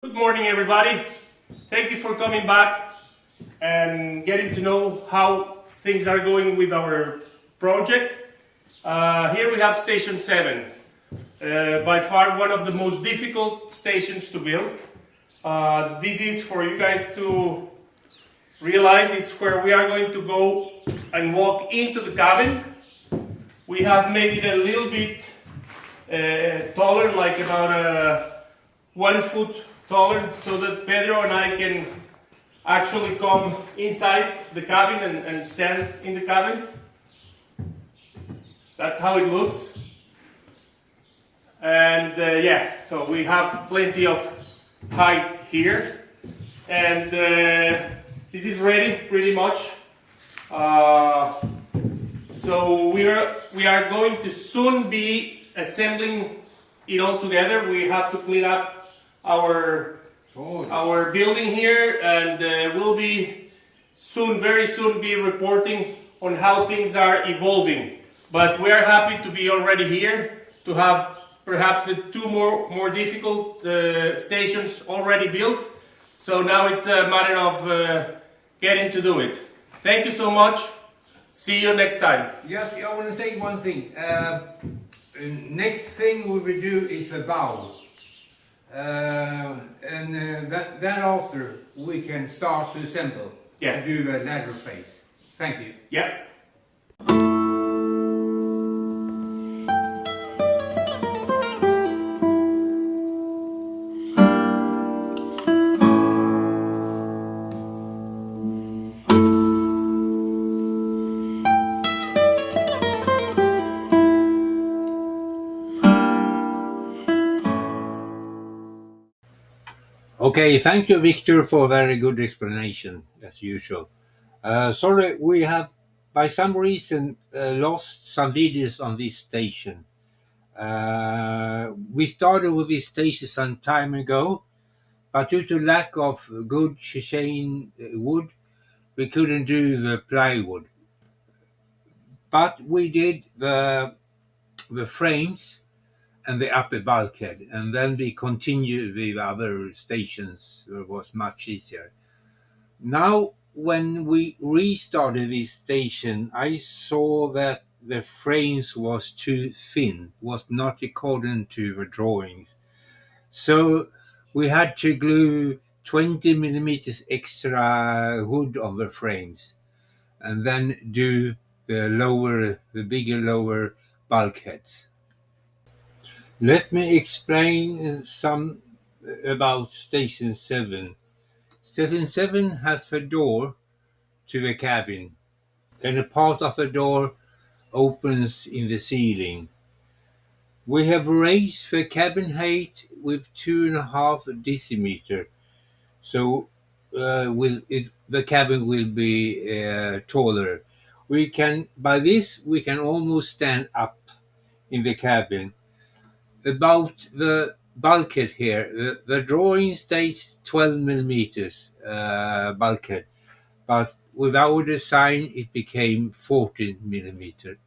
Good morning, everybody. Thank you for coming back and getting to know how things are going with our project. Here we have Station 7, by far one of the most difficult stations to build. This is for you guys to realize is where we are going to go and walk into the cabin. We have made it a little bit taller, like about 1 foot taller, so that Pedro and I can actually come inside the cabin and stand in the cabin. That's how it looks. And yeah, so we have plenty of height here, and this is ready pretty much. So we are going to soon be assembling it all together. We have to clean up our building here, and we'll be very soon be reporting on how things are evolving. But we are happy to be already here, to have perhaps the two more difficult stations already built. So now it's a matter of getting to do it. Thank you so much. See you next time. Yes, I want to say one thing. Next thing we will do is the bow. Then after we can start to assemble and do the ladder phase. Thank you. Yeah. Okay, thank you, Victor, for a very good explanation, as usual. Sorry, we have, by some reason, lost some videos on this station. We started with this station some time ago, but due to lack of good Chechen wood, we couldn't do the plywood. But we did the frames and the upper bulkhead, and then we continued with other stations. It was much easier. Now, when we restarted this station, I saw that the frames was too thin, was not according to the drawings. So we had to glue 20 millimeters extra wood on the frames, and then do the bigger lower bulkheads. Let me explain some about Station 7. Station 7 has the door to the cabin. Then a part of the door opens in the ceiling. We have raised the cabin height with 2.5 decimeter, so the cabin will be taller. By this we can almost stand up in the cabin. About the bulkhead here, the drawing states 12 millimeters bulkhead, but with our design it became 14 millimeter.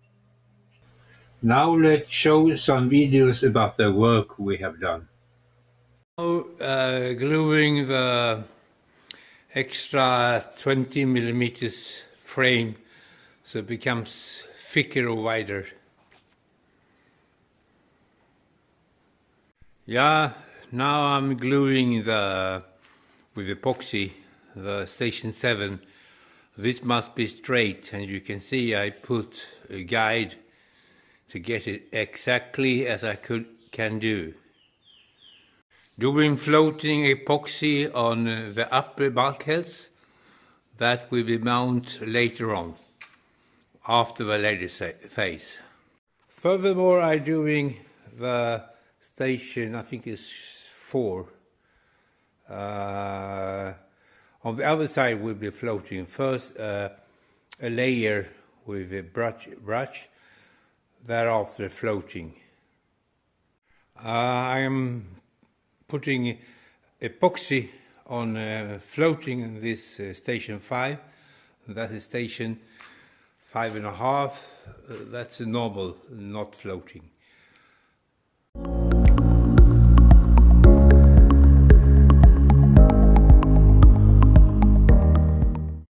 Now let's show some videos about the work we have done. Now gluing the extra 20 millimeters frame so it becomes thicker or wider. Yeah, now I'm gluing with epoxy the Station 7. This must be straight, and you can see I put a guide to get it exactly as I can do. Doing floating epoxy on the upper bulkheads, that will be mounted later on, after the ladder phase. Furthermore, I'm doing the station, I think it's 4. On the other side will be floating. First a layer with a brush, thereafter floating. I am putting epoxy on floating in this Station 5. That is Station 5.5. That's a normal, not floating.